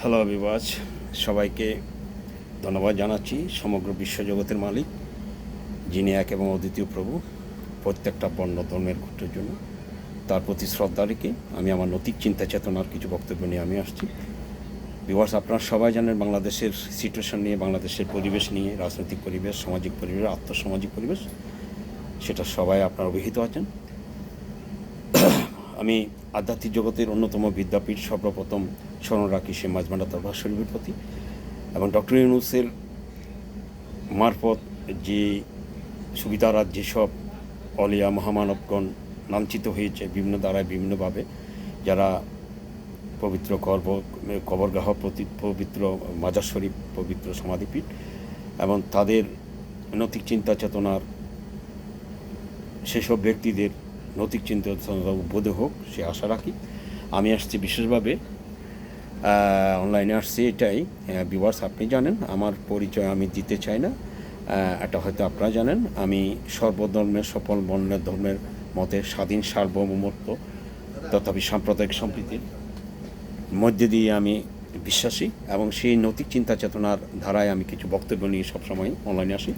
Hello বিবাজ, সবাইকে ধন্যবাদ জানাচ্ছি। সমগ্র বিশ্বজগতের মালিক, যিনি এক এবং অদ্বিতীয় প্রভু, প্রত্যেকটা বর্ণ ধর্মের গোত্রের জন্য তার প্রতি শ্রদ্ধা রেখে আমি আমার নৈতিক চিন্তা চেতনার কিছু বক্তব্য নিয়ে আমি আসছি। বিবাস, আপনারা সবাই জানেন বাংলাদেশের সিচুয়েশন নিয়ে, বাংলাদেশের পরিবেশ নিয়ে, রাজনৈতিক পরিবেশ, সামাজিক পরিবেশ, আর্থসামাজিক পরিবেশ, সেটা সবাই আপনারা অবহিত আছেন। আমি আধ্যাত্মিক জগতের অন্যতম বিদ্যাপীঠ সর্বপ্রথম স্মরণ রাখি সে মাঝভান্ডা দরবার শরীফের প্রতি, এবং ডক্টর ইউনূসের মারফত যে সুবিধারাত যেসব অলিয়া মহামানবগণ লাঞ্ছিত হয়েছে বিভিন্ন দ্বারায় বিভিন্নভাবে, যারা পবিত্র কবরগাহ পবিত্র মাজার শরীফ, পবিত্র সমাধিপীঠ, এবং তাদের নৈতিক চিন্তা চেতনার সেসব ব্যক্তিদের নৈতিক চিন্তা চেতনা উদ্বোধ হোক সে আশা রাখি। আমি আসছি বিশেষভাবে অনলাইনে আসছি এটাই। ভিউয়ার্স, আপনি জানেন আমার পরিচয় আমি দিতে চাই না, এটা হয়তো আপনারা জানেন। আমি সর্বধর্মের সকল বর্ণের ধর্মের মতে স্বাধীন সার্বভৌমত্ব তথাপি সাম্প্রদায়িক সম্প্রীতির মধ্যে দিয়ে আমি বিশ্বাসী, এবং সেই নৈতিক চিন্তা চেতনার ধারায় আমি কিছু বক্তব্য নিয়ে সবসময় অনলাইনে আসি।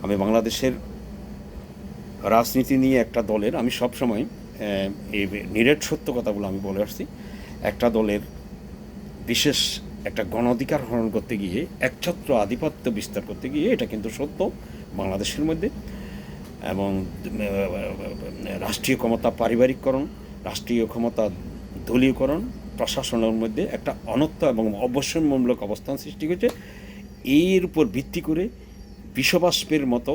আমি বাংলাদেশের রাজনীতি নিয়ে একটা দলের, আমি সবসময় এই নিরেট সত্য কথাগুলো আমি বলে আসছি। একটা দলের বিশেষ একটা গণঅধিকার হরণ করতে গিয়ে, একছত্র আধিপত্য বিস্তার করতে গিয়ে, এটা কিন্তু সত্য বাংলাদেশের মধ্যে, এবং রাষ্ট্রীয় ক্ষমতা পারিবারিককরণ, রাষ্ট্রীয় ক্ষমতা দলীয়করণ, প্রশাসনের মধ্যে একটা অনত্য এবং অবশ্যম্যমূলক অবস্থান সৃষ্টি হয়েছে। এর উপর ভিত্তি করে বিশ্ববাষ্পের মতো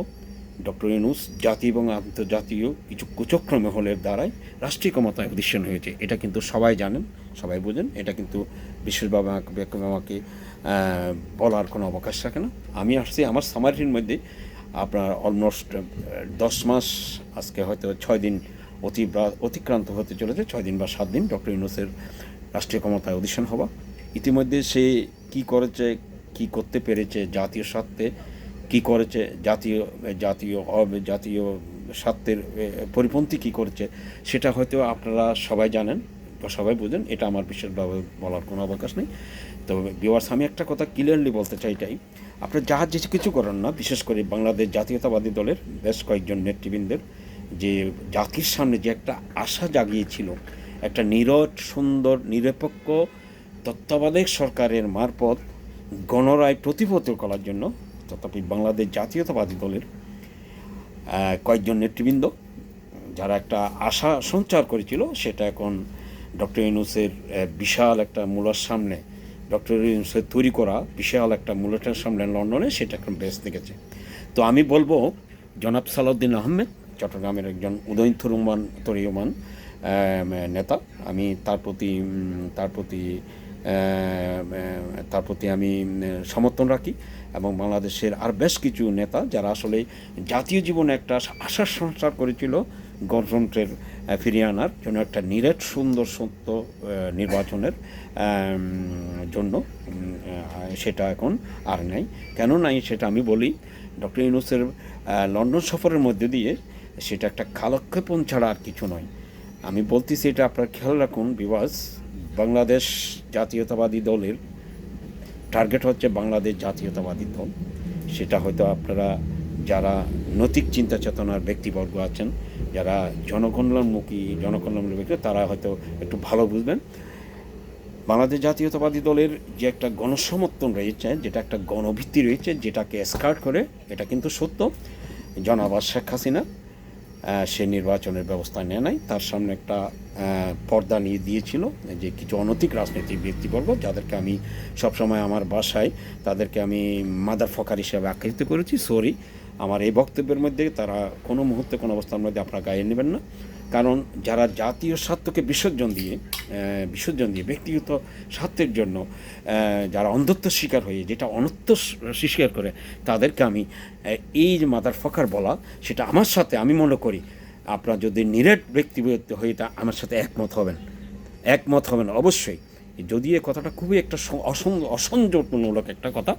ডক্টর ইউনূস জাতীয় এবং আন্তর্জাতীয় কিছু কুচক্র মহলের দ্বারাই রাষ্ট্রীয় ক্ষমতায় অধিষ্ঠিত হয়েছে। এটা কিন্তু সবাই জানেন, সবাই বোঝেন। এটা কিন্তু বিশেষভাবে আমাকে বলার কোনো অবকাশ রাখে না। আমি আসছি আমার সামারির মধ্যে আপনার অলমোস্ট 10 মাস, আজকে হয়তো 6 দিন অতিক্রান্ত হতে চলেছে, 6 দিন বা 7 দিন ডক্টর ইউনূসের রাষ্ট্রীয় ক্ষমতায় অধিষ্ঠিত হওয়া। ইতিমধ্যে সে কী করেছে, কী করতে পেরেছে, জাতীয় স্বার্থে কী করেছে, জাতীয় স্বার্থের পরিপন্থী কী করেছে, সেটা হয়তো আপনারা সবাই জানেন বা সবাই বোঝেন। এটা আমার বিশেষভাবে বলার কোনো অবকাশ নেই। তবে ভিউয়ার্স, আমি একটা কথা ক্লিয়ারলি বলতে চাই, এটাই, আপনারা যা যে কিছু করেন না, বিশেষ করে বাংলাদেশ জাতীয়তাবাদী দলের বেশ কয়েকজন নেতৃবৃন্দের যে জাতির সামনে যে একটা আশা জাগিয়েছিল, একটা নীরট সুন্দর নিরপেক্ষ তত্ত্বাবধায়ক সরকারের মারফত গণরায় প্রতিপত্ত করার জন্য, তথাপি বাংলাদেশ জাতীয়তাবাদী দলের কয়েকজন নেতৃবৃন্দ যারা একটা আশা সঞ্চার করেছিল, সেটা এখন ডক্টর ইউনূসের বিশাল একটা মূলার সামনে, ডক্টর ইউনূসের তৈরি করা বিশাল একটা মূলটার সামনে লন্ডনে, সেটা এখন বেশ দেখেছে। তো আমি বলবো, জনাব সালাউদ্দিন আহমেদ চট্টগ্রামের একজন উদয়ন্তরীয়মান নেতা, আমি তার প্রতি আমি সমর্থন রাখি, এবং বাংলাদেশের আর বেশ কিছু নেতা যারা আসলে জাতীয় জীবনে একটা আশার সঞ্চার করেছিল গণতন্ত্রের ফিরিয়ে আনার জন্য, একটা নিরেট সুন্দর সত্য নির্বাচনের জন্য, সেটা এখন আর নাই। কেন নাই সেটা আমি বলি। ডক্টর ইউনূসের লন্ডন সফরের মধ্যে দিয়ে সেটা একটা কালক্ষেপণ ছাড়া আর কিছু নয়। আমি বলতেছি, এটা আপনারা খেয়াল রাখুন বিবাস, বাংলাদেশ জাতীয়তাবাদী দলের টার্গেট হচ্ছে বাংলাদেশ জাতীয়তাবাদী দল। সেটা হয়তো আপনারা যারা নৈতিক চিন্তা চেতনার ব্যক্তিবর্গ আছেন, যারা জনকল্যাণমুখী ব্যক্তি, তারা হয়তো একটু ভালো বুঝবেন। বাংলাদেশ জাতীয়তাবাদী দলের যে একটা গণসমর্থন রয়েছে, যেটা একটা গণভিত্তি রয়েছে, যেটাকে স্কার্ট করে, এটা কিন্তু সত্য জনাব শেখ হাসিনা সে নির্বাচনের ব্যবস্থা নেয় নাই। তার সামনে একটা পর্দা নিয়ে দিয়েছিল যে কিছু অনৈতিক রাজনৈতিক ব্যক্তিবর্গ, যাদেরকে আমি সবসময় আমার বাসায় তাদেরকে আমি মাদার ফকার হিসেবে আখ্যায়িত করেছি। সরি, আমার এই বক্তব্যের মধ্যে তারা কোনো মুহূর্তে কোনো অবস্থার মধ্যে আপনারা গায়ে নেবেন না। কারণ যারা জাতীয় স্বার্থকে বিসর্জন দিয়ে ব্যক্তিগত স্বার্থের জন্য যারা অন্ধত্ব স্বীকার হয়ে, যেটা অনত্ব স্বীকার করে, তাদেরকে আমি এই যে মাদার ফকার বলা, সেটা আমার সাথে, আমি মনে করি আপনারা যদি নিরেট ব্যক্তিগত হয়ে তা আমার সাথে একমত হবেন অবশ্যই। যদিও এই কথাটা খুবই একটা অসংযোগমূলক একটা কথা,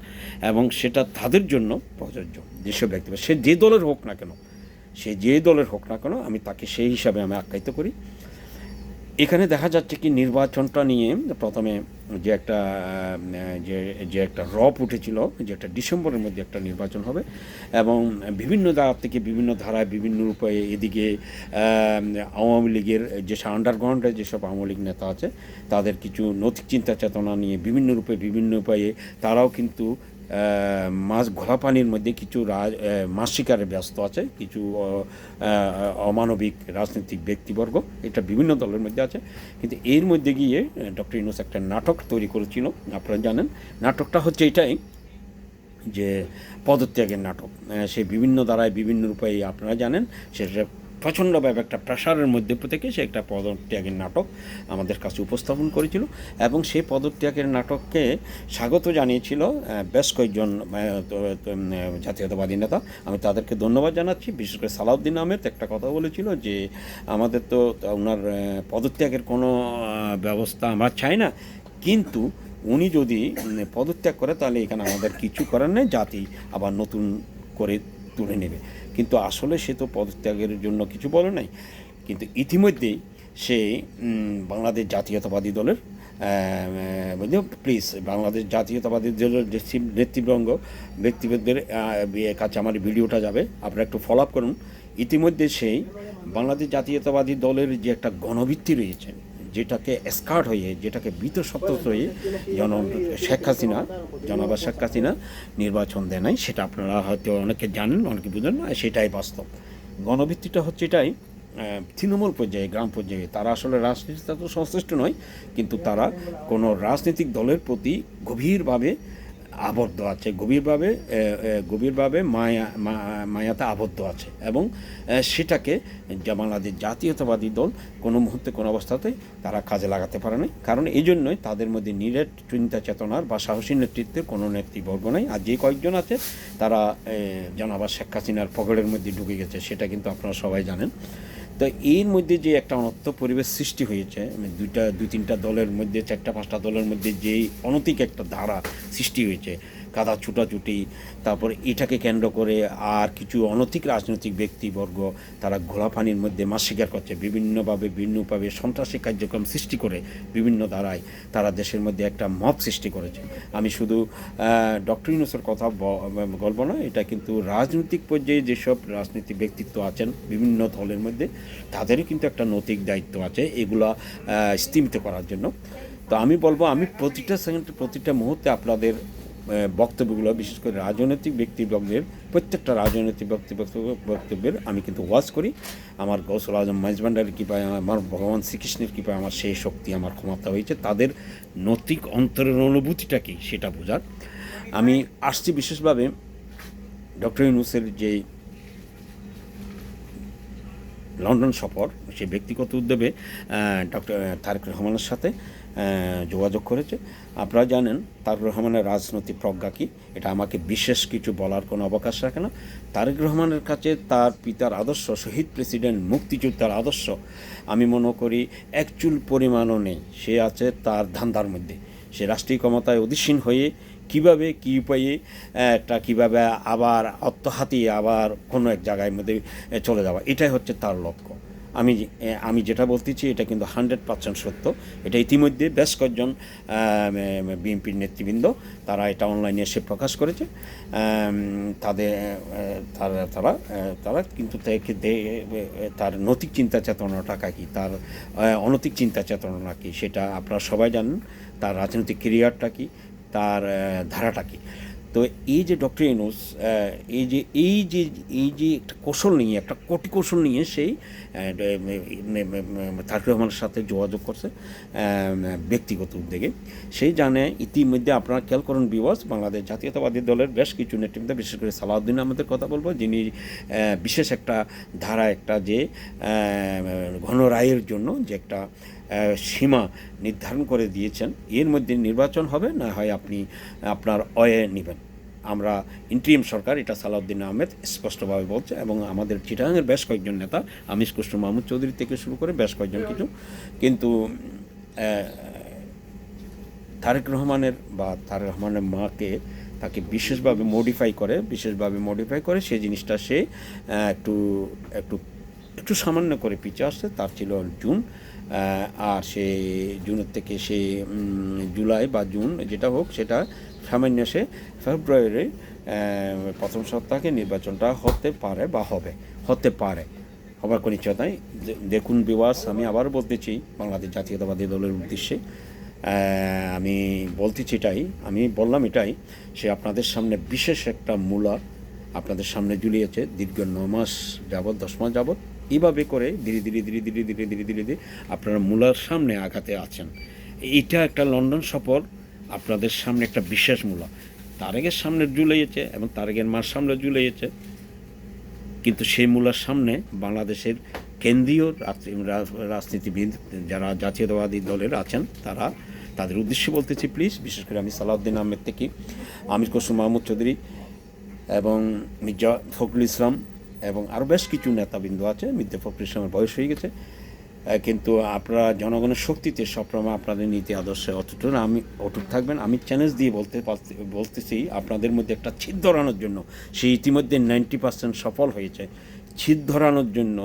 এবং সেটা তাদের জন্য প্রযোজ্য, যেসব ব্যক্তি, সে যে দলের হোক না কেন, আমি তাকে সেই হিসাবে আমি আখ্যায়িত করি। এখানে দেখা যাচ্ছে কি নির্বাচনটা নিয়ে প্রথমে যে একটা যে যে একটা রব উঠেছিল যে একটা ডিসেম্বরের মধ্যে একটা নির্বাচন হবে এবং বিভিন্ন ধারা থেকে বিভিন্ন ধারায় বিভিন্ন উপায়ে এদিকে আওয়ামী লীগের যেসব আন্ডারগ্রাউন্ডে যেসব আওয়ামী লীগ নেতা আছে তাদের কিছু নৈতিক চিন্তা চেতনা নিয়ে বিভিন্ন রূপে বিভিন্ন উপায়ে তারাও কিন্তু মাছ ঘোলা পানির মধ্যে কিছু মাছ শিকারে ব্যস্ত আছে, কিছু অমানবিক রাজনৈতিক ব্যক্তিবর্গ, এটা বিভিন্ন দলের মধ্যে আছে। কিন্তু এর মধ্যে গিয়ে ডক্টর ইউনূস একটা নাটক তৈরি করেছিল, আপনারা জানেন। নাটকটা হচ্ছে এটাই যে পদত্যাগের নাটক। সে বিভিন্ন দ্বারায় বিভিন্ন উপায়ে আপনারা জানেন সেটা প্রচণ্ডভাবে একটা প্রেশারের মধ্যে থেকে সে একটা পদত্যাগের নাটক আমাদের কাছে উপস্থাপন করেছিল এবং সেই পদত্যাগের নাটককে স্বাগত জানিয়েছিল বেশ কয়েকজন জাতীয়তাবাদী নেতা। আমি তাদেরকে ধন্যবাদ জানাচ্ছি। বিশেষ করে সালাউদ্দিন আহমেদ একটা কথা বলেছিল যে আমাদের তো ওনার পদত্যাগের কোনো ব্যবস্থা আমরা চাই না, কিন্তু উনি যদি পদত্যাগ করে তাহলে এখানে আমাদের কিছু করার নেই, জাতি আবার নতুন করে তুলে নেবে। কিন্তু আসলে সে তো পদত্যাগের জন্য কিছু বলে নাই, কিন্তু ইতিমধ্যেই সে বাংলাদেশ জাতীয়তাবাদী দলের প্লিজ বাংলাদেশ জাতীয়তাবাদী দলের নেতৃবৃন্দ ব্যক্তিদের কাছে আমার ভিডিওটা যাবে, আপনারা একটু ফলো আপ করুন। ইতিমধ্যে সেই বাংলাদেশ জাতীয়তাবাদী দলের যে একটা গণভিত্তি রয়েছে, যেটাকে স্কার্ট হয়ে, যেটাকে বিতঃসত্ত্ব হয়ে জনাবা শেখ হাসিনা নির্বাচন দেয় নাই, সেটা আপনারা হয়তো অনেকে জানেন, অনেকে বুঝেন না, সেটাই বাস্তব। গণভিত্তিটা হচ্ছে এটাই, তৃণমূল পর্যায়ে, গ্রাম পর্যায়ে তারা আসলে রাজনীতিতে তো সংশ্লিষ্ট নয়, কিন্তু তারা কোনো রাজনৈতিক দলের প্রতি গভীরভাবে আবদ্ধ আছে, গভীরভাবে মায়াতে আবদ্ধ আছে এবং সেটাকে বাংলাদেশ জাতীয়তাবাদী দল কোনো মুহূর্তে কোনো অবস্থাতে তারা কাজে লাগাতে পারে না। কারণ এই জন্যই তাদের মধ্যে নিরেট চিন্তা চেতনার বা সাহসী নেতৃত্বের কোনো নেতৃবর্গ নেই। আর যে কয়েকজন আছে তারা জনাব শেখ হাসিনার পকেটের মধ্যে ঢুকে গেছে, সেটা কিন্তু আপনারা সবাই জানেন। তো এর মধ্যে যে একটা অনর্থ পরিবেশ সৃষ্টি হয়েছে, দুই তিনটা দলের মধ্যে, চারটা পাঁচটা দলের মধ্যে যেই অনৈতিক একটা ধারা সৃষ্টি হয়েছে, কাদা ছুটাছুটি, তারপরে এটাকে কেন্দ্র করে আর কিছু অনৈতিক রাজনৈতিক ব্যক্তিবর্গ তারা ঘোলা পানির মধ্যে মাছ শিকার করছে, বিভিন্নভাবে সন্ত্রাসী কার্যক্রম সৃষ্টি করে বিভিন্ন ধারায় তারা দেশের মধ্যে একটা মব সৃষ্টি করেছে। আমি শুধু ডক্টর ইউনূসের কথা বলবো না, এটা কিন্তু রাজনৈতিক পর্যায়ে যেসব রাজনীতিক ব্যক্তিত্ব আছেন বিভিন্ন দলের মধ্যে, তাদেরই কিন্তু একটা নৈতিক দায়িত্ব আছে এগুলা স্তীমিত করার জন্য। তো আমি বলবো, আমি প্রতিটা সেকেন্ডে, প্রতিটা মুহূর্তে আপনাদের বক্তব্যগুলো, বিশেষ করে রাজনৈতিক ব্যক্তিবর্গের, প্রত্যেকটা রাজনৈতিক বক্তব্যের আমি কিন্তু ওয়াচ করি। আমার গৌসুল আজম মাইজভান্ডারের কৃপায়, আমার ভগবান শ্রীকৃষ্ণের কৃপায় আমার সেই শক্তি, আমার ক্ষমতা হয়েছে তাদের নৈতিক অন্তরের অনুভূতিটা কী সেটা বোঝার। আমি আসছি বিশেষভাবে ডক্টর ইউনূসের যে লন্ডন সফর, সে ব্যক্তিগত উদ্যোগে ডক্টর তারেক রহমানের সাথে যোগাযোগ করেছে। আপনারা জানেন তারেক রহমানের রাজনৈতিক প্রজ্ঞা কী, এটা আমাকে বিশেষ কিছু বলার কোনো অবকাশ রাখে না। তারেক রহমানের কাছে তার পিতার আদর্শ, শহীদ প্রেসিডেন্ট মুক্তিযোদ্ধার আদর্শ আমি মনে করি এক চুল পরিমাণও নেই। সে আছে তার ধান্দার মধ্যে, সে রাষ্ট্রীয় ক্ষমতায় অধীসীন হয়ে কীভাবে কী উপায়ে কীভাবে আবার আত্মহাতিয়ে আবার কোনো এক জায়গার মধ্যে চলে যাওয়া, এটাই হচ্ছে তার লক্ষ্য। আমি যেটা বলতেছি এটা কিন্তু 100% সত্য। এটা ইতিমধ্যে বেশ কয়েকজন বিএনপির নেতৃবৃন্দ তারা এটা অনলাইনে এসে প্রকাশ করেছে। তারা কিন্তু তার নৈতিক চিন্তা চেতনাটা কী, তার অনৈতিক চিন্তা চেতনা কী সেটা আপনারা সবাই জানেন, তার রাজনৈতিক ক্যারিয়ারটা কী, তার ধারাটা কী। তো এই যে ডক্টর ইউনূস এই যে একটা কৌশল নিয়ে, একটা কৌশল নিয়ে সেই তারেক রহমানের সাথে যোগাযোগ করছে ব্যক্তিগত উদ্যোগে। সেই জানে ইতিমধ্যে আপনারা খেয়াল করুন ভিউয়ার্স, বাংলাদেশ জাতীয়তাবাদী দলের বেশ কিছু নেতৃবৃন্দ, বিশেষ করে সালাউদ্দিন আহমেদের কথা বলবো, যিনি বিশেষ একটা ধারা, একটা যে গণরায়ের জন্য যে একটা সীমা নির্ধারণ করে দিয়েছেন, এর মধ্যে নির্বাচন হবে, না হয় আপনি আপনার নেবেন। আমরা ইন্টারিম সরকার, এটা সালাউদ্দিন আহমেদ স্পষ্টভাবে বলছে এবং আমাদের চিটাগাংয়ের বেশ কয়েকজন নেতা, আমির খসরু মাহমুদ চৌধুরী থেকে শুরু করে বেশ কয়েকজন কিন্তু তারেক রহমানের মাকে তাকে বিশেষভাবে মডিফাই করে সেই জিনিসটা সে একটু সামান্য করে পিছিয়ে আসছে। তার ছিল জুন আর সে জুনের থেকে সে জুলাই বা জুন যেটা হোক সেটা সামান্য সে ফেব্রুয়ারির প্রথম সপ্তাহে নির্বাচনটা হতে পারে বা হতে পারে, হবার কোনো নিশ্চয়তা নাই। দেখুন বিওয়াস, আমি আবার বলতেছি বাংলাদেশ জাতীয়তাবাদী দলের উদ্দেশ্যে আমি বলতেছি আমি বললাম সে আপনাদের সামনে বিশেষ একটা মূলা আপনাদের সামনে ঝুলিয়েছে দীর্ঘ 9 মাস যাবৎ, 10 মাস যাবৎ। এইভাবে করে ধীরে ধীরে আপনারা মূলার সামনে আঘাতে আছেন। এইটা একটা লন্ডন সফর আপনাদের সামনে একটা বিশেষ মূলা তারেকের সামনে ঝুলিয়েছে এবং তারেকের মার সামনে ঝুলিয়েছে, কিন্তু সেই মূলার সামনে বাংলাদেশের কেন্দ্রীয় রাজনীতিবিদ যারা জাতীয়তাবাদী দলের আছেন তাদের উদ্দেশ্যে বলতেছি, প্লিজ, বিশেষ করে আমি সালাউদ্দিন আহমেদ থেকে আমির খসরু মাহমুদ চৌধুরী এবং মির্জা ফখরুল ইসলাম এবং আরও বেশ কিছু নেতাবৃন্দ আছে। মির্জা ফখরুল ইসলামের বয়স হয়ে গেছে, কিন্তু আপনারা জনগণের শক্তিতে সবসময় আপনাদের নীতি আদর্শে অটুট থাকবেন। আমি চ্যালেঞ্জ দিয়ে বলতেছি আপনাদের মধ্যে একটা ছিদ ধরানোর জন্য সে ইতিমধ্যে 90% সফল হয়েছে। ছিদ ধরানোর জন্য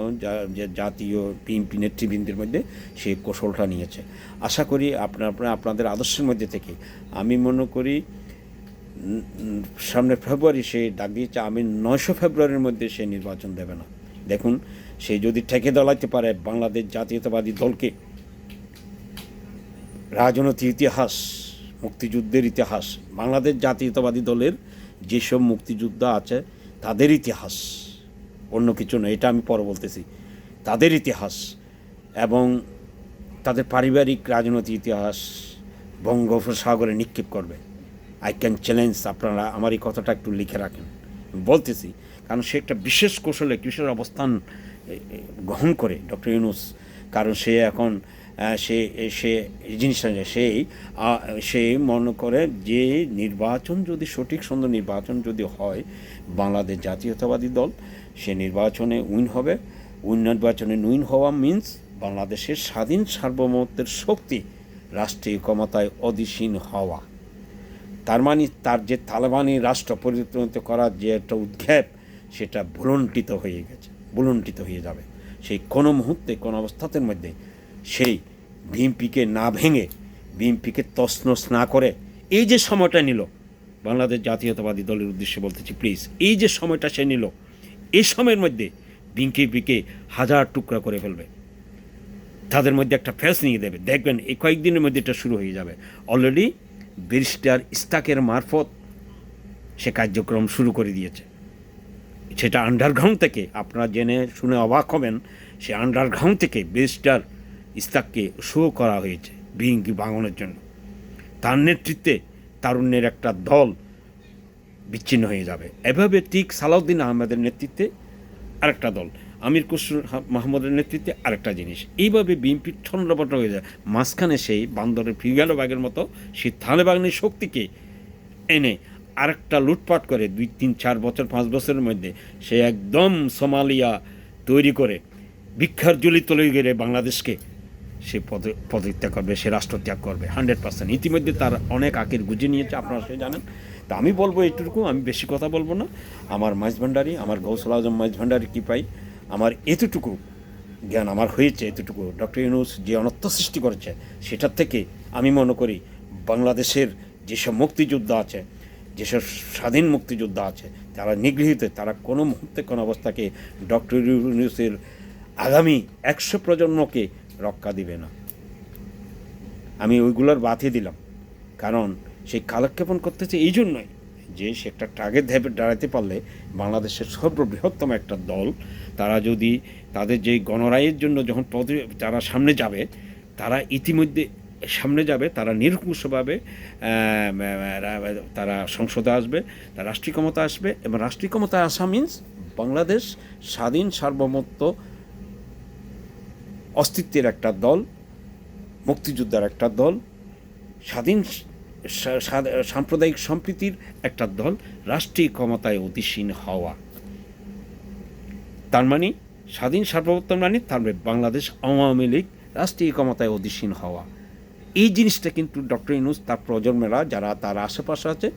যে জাতীয় বিএনপি নেতৃবৃন্দের মধ্যে সেই কৌশলটা নিয়েছে। আশা করি আপনাদের আদর্শের মধ্যে থেকে আমি মনে করি সামনে ফেব্রুয়ারি সে ডাক দিয়েছে, আমি 9 ফেব্রুয়ারির মধ্যে সে নির্বাচন দেবে না। দেখুন, সে যদি ঠেকে দলাইতে পারে বাংলাদেশ জাতীয়তাবাদী দলকে, রাজনৈতিক ইতিহাস, মুক্তিযুদ্ধের ইতিহাস, বাংলাদেশ জাতীয়তাবাদী দলের যেসব মুক্তিযোদ্ধা আছে তাদের ইতিহাস, অন্য কিছু নয়, এটা আমি পরে বলতেছি, তাদের ইতিহাস এবং তাদের পারিবারিক রাজনৈতিক ইতিহাস বঙ্গোপসাগরে নিক্ষেপ করবে। আই ক্যান চ্যালেঞ্জ, আপনারা আমার এই কথাটা একটু লিখে রাখেন, বলতেছি, কারণ সে একটা বিশেষ কৌশলে কিসের অবস্থান গ্রহণ করে ডক্টর ইউনূস, কারণ সে এখন সে জিনিসটা সে মনে করে যে নির্বাচন যদি সঠিক সুন্দর নির্বাচন যদি হয়, বাংলাদেশ জাতীয়তাবাদী দল সে নির্বাচনে নির্বাচনে উইন হওয়া মিন্স বাংলাদেশের স্বাধীন সার্বভৌমত্বের শক্তি রাষ্ট্রীয় ক্ষমতায় অধীসীন হওয়া। তার মানে তার যে তালেবানি রাষ্ট্র পরিণত করার যে একটা উদ্ঘাপ, সেটা ভুলণ্ঠিত হয়ে যাবে। সেই কোনো মুহূর্তে কোনো অবস্থাতের মধ্যে সেই বিএনপিকে না ভেঙে, বিএনপিকে তছনছ না করে এই যে সময়টা নিল, বাংলাদেশ জাতীয়তাবাদী দলের উদ্দেশ্যে বলতেছি, প্লিজ, এই যে সময়টা সে নিল, এই সময়ের মধ্যে বিএনপিকে 1000 টুকরা করে ফেলবে, তাদের মধ্যে একটা ফেস নিয়ে দেবে। দেখবেন এই কয়েকদিনের মধ্যে এটা শুরু হয়ে যাবে। অলরেডি ব্যারিস্টার ইস্তাকের মারফত সে কার্যক্রম শুরু করে দিয়েছে। সেটা আন্ডারগ্রাউন্ড থেকে, আপনারা জেনে শুনে অবাক হবেন, সে আন্ডারগ্রাউন্ড থেকে ব্যারিস্টার ইস্তাককে শো করা হয়েছে বিএনপি ভাঙনের জন্য। তার নেতৃত্বে তারুণ্যের একটা দল বিচ্ছিন্ন হয়ে যাবে। এভাবে ঠিক সালাউদ্দিন আহমেদের নেতৃত্বে আরেকটা দল, আমির খসরু মাহমুদের নেতৃত্বে আরেকটা জিনিস, এইভাবে বিএনপি ছন্নপট হয়ে যায়। মাঝখানে সেই বান্দরের ফিগালো বাঘের মতো সেই তালেবানের শক্তিকে এনে আরেকটা লুটপাট করে 2, 3, 4 বছর 5 বছরের মধ্যে সে একদম সোমালিয়া তৈরি করে ভিক্ষার জুলি তুলে গেলে বাংলাদেশকে সে পদত্যাগ করবে, সে রাষ্ট্রত্যাগ করবে 100%। ইতিমধ্যে তার অনেক আঁকের গুজে নিয়েছে, আপনারা সে জানেন। তা আমি বলবো এইটুকু, আমি বেশি কথা বলবো না। আমার মাইজভান্ডারি, আমার গৌসুল আজম মাইজভান্ডারি কি পাই, আমার এতটুকু জ্ঞান আমার হয়েছে, এতটুকু ডক্টর ইউনূস যে অনর্থ সৃষ্টি করেছে, সেটার থেকে আমি মনে করি বাংলাদেশের যেসব মুক্তিযোদ্ধা আছে, যেসব স্বাধীন মুক্তিযোদ্ধা আছে, তারা নিগৃহীত, তারা কোনো মুহূর্তে কোনো অবস্থাকে ডক্টর ইউনূসের আগামী 100 প্রজন্মকে রক্ষা দিবে না। আমি ওইগুলোর বাতিয়ে দিলাম, কারণ সেই কালক্ষেপণ করতেছে এই জন্যই যে সে একটা টার্গেট দাঁড়াতে পারলে বাংলাদেশের সর্ববৃহত্তম একটা দল, তারা যদি তাদের যে গণরায়ের জন্য যখন তারা সামনে যাবে, তারা ইতিমধ্যে সামনে যাবে, তারা নিরঙ্কুশভাবে তারা সংসদে আসবে, তারা রাষ্ট্রীয় ক্ষমতা আসবে, এবং রাষ্ট্রীয় ক্ষমতায় আসা মিন্স বাংলাদেশ স্বাধীন সার্বভৌমত্ব অস্তিত্বের একটা দল, মুক্তিযোদ্ধার একটা দল, স্বাধীন সাম্প্রদায়িক সম্প্রীতির একটা দল, রাষ্ট্রীয় ক্ষমতায় অধীসীন হওয়া। তার মানে স্বাধীন সার্বভৌমত্ব মানে তার বাংলাদেশ আওয়ামী লীগ রাষ্ট্রীয় ক্ষমতায় অধীসীন হওয়া। এই জিনিসটা কিন্তু ডক্টর ইউনূস তার প্রজন্মেরা যারা তার আশেপাশে আছে,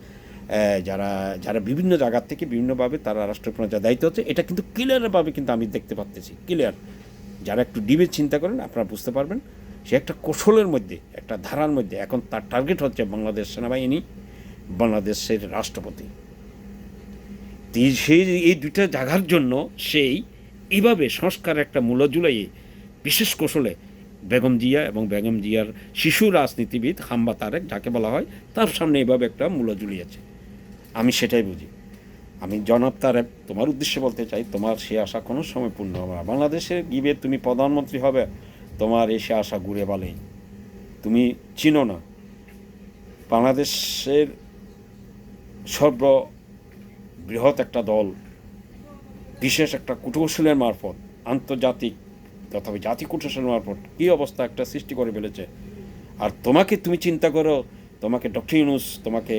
যারা বিভিন্ন জায়গার থেকে বিভিন্নভাবে তারা রাষ্ট্রপ্রধানের দায়িত্ব হচ্ছে, এটা কিন্তু ক্লিয়ারভাবে কিন্তু আমি দেখতে পাচ্ছি, ক্লিয়ার। যারা একটু ডিবে চিন্তা করেন আপনারা বুঝতে পারবেন। সে একটা কৌশলের মধ্যে, একটা ধারার মধ্যে। এখন তার টার্গেট হচ্ছে বাংলাদেশ সেনাবাহিনী, বাংলাদেশের রাষ্ট্রপতি। সেই এই দুইটা জায়গার জন্য সেই এইভাবে সংস্কার একটা মূল্য জুলাইয়ে বিশেষ কৌশলে বেগম জিয়া এবং বেগম জিয়ার শিশু রাজনীতিবিদ হাম্বা তারেক যাকে বলা হয়, তার সামনে এইভাবে একটা মূল্য ঝুলিয়েছে। আমি সেটাই বুঝি। আমি জনাব তারেক, তোমার উদ্দেশ্যে বলতে চাই, তোমার সে আশা কোনো সময় পূর্ণ হবে না। বাংলাদেশে গিয়ে তুমি প্রধানমন্ত্রী হবে, তোমার সে আশা ঘুরে বালেই। তুমি চিনো না বাংলাদেশের সর্ববৃহৎ একটা দল, বিশেষ একটা কূটকৌশলের মারফত, আন্তর্জাতিক তথা জাতি কূটকৌশলের মারফত কী অবস্থা একটা সৃষ্টি করে ফেলেছে। আর তুমি চিন্তা করো, তোমাকে ডক্টর ইউনূস তোমাকে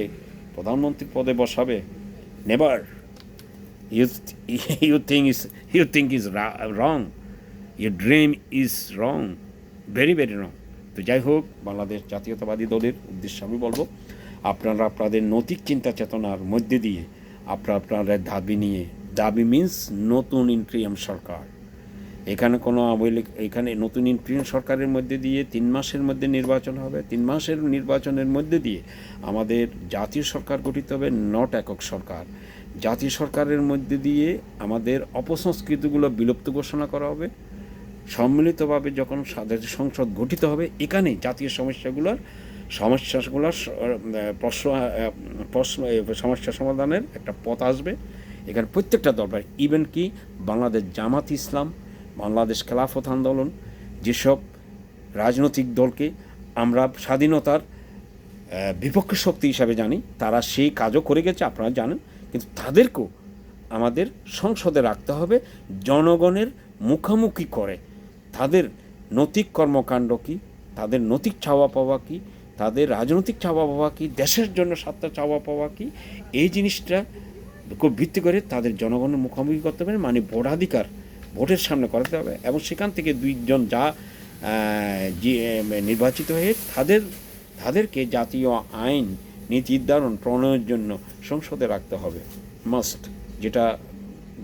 প্রধানমন্ত্রীর পদে বসাবে? Never. You think is wrong, your dream is wrong, very very wrong. তো যাই হোক, বাংলাদেশ জাতীয়তাবাদী দলের উদ্দেশ্যে আমি বলবো, আপনারা আপনাদের নৈতিক চিন্তা চেতনার মধ্যে দিয়ে আপনাদের দাবি নিয়ে, দাবি মিন্স নতুন ইন্টারিম সরকার, এখানে কোনো আওয়ামী লীগ, এখানে নতুন ইন্টারিম সরকারের মধ্যে দিয়ে 3 মাসের মধ্যে নির্বাচন হবে। 3 মাসের নির্বাচনের মধ্যে দিয়ে আমাদের জাতীয় সরকার গঠিত হবে, নট একক সরকার। জাতীয় সরকারের মধ্যে দিয়ে আমাদের অপসংস্কৃতিগুলো বিলুপ্ত ঘোষণা করা হবে। সম্মিলিতভাবে যখন সংসদ গঠিত হবে, এখানে জাতীয় সমস্যাগুলোর সমস্যা সমাধানের একটা পথ আসবে। এখানে প্রত্যেকটা দরবার, ইভেন কি বাংলাদেশ জামাত ইসলাম, বাংলাদেশ খেলাফত আন্দোলন, যেসব রাজনৈতিক দলকে আমরা স্বাধীনতার বিপক্ষ শক্তি হিসাবে জানি, তারা সেই কাজও করে গেছে, আপনারা জানেন। কিন্তু তাদেরকেও আমাদের সংসদে রাখতে হবে, জনগণের মুখোমুখি করে তাদের নৈতিক কর্মকাণ্ড কী, তাদের নৈতিক চাওয়া পাওয়া কী, তাদের রাজনৈতিক চাওয়া পাওয়া কী, দেশের জন্য স্বার্থ চাওয়া পাওয়া কী, এই জিনিসটা খুব ভিত্তি করে তাদের জনগণের মুখোমুখি করতে হবে, মানে ভোটাধিকার ভোটের সামনে করাতে হবে। এবং সেখান থেকে 2 জন নির্বাচিত হয়ে তাদেরকে জাতীয় আইন নীতি নির্ধারণ প্রণয়নের জন্য সংসদে রাখতে হবে, মাস্ট। যেটা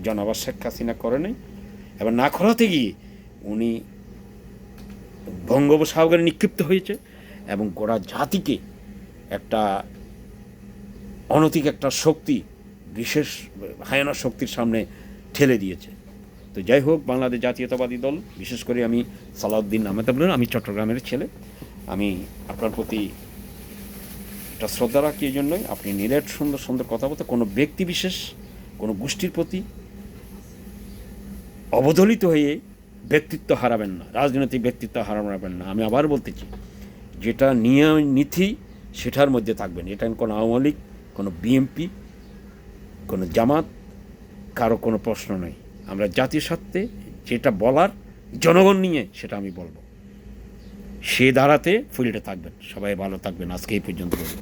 জনাব শেখ হাসিনা করে নাই, এবার না করাতে গিয়ে উনি বঙ্গোপসাগরে নিক্ষিপ্ত হয়েছে এবং গোটা জাতিকে একটা অনৈতিক একটা শক্তি, বিশেষ হায়ানা শক্তির সামনে ঠেলে দিয়েছে। তো যাই হোক, বাংলাদেশ জাতীয়তাবাদী দল, বিশেষ করে আমি সালাউদ্দিন আহমেদ, আমি চট্টগ্রামের ছেলে, আমি আপনার প্রতি একটা শ্রদ্ধা রাখি। এই জন্যই আপনি নিরেট সুন্দর সুন্দর কথা বলতে, কোনো ব্যক্তি বিশেষ, কোনো গোষ্ঠীর প্রতি অবদলিত হয়ে ব্যক্তিত্ব হারাবেন না, রাজনৈতিক ব্যক্তিত্ব হারাবেন না। আমি আবার বলতেছি, যেটা নিয়ম নীতি সেটার মধ্যে থাকবেন। এটা কোনো আওয়ামী লীগ, কোনো বিএনপি, কোনো জামাত, কারো কোনো প্রশ্ন নেই। আমরা জাতির স্বার্থে যেটা বলার জনগণ নিয়ে, সেটা আমি বলবো। সে ধারাতে ফিল্ডে থাকবেন। সবাই ভালো থাকবেন। আজকে এই পর্যন্ত বলবো।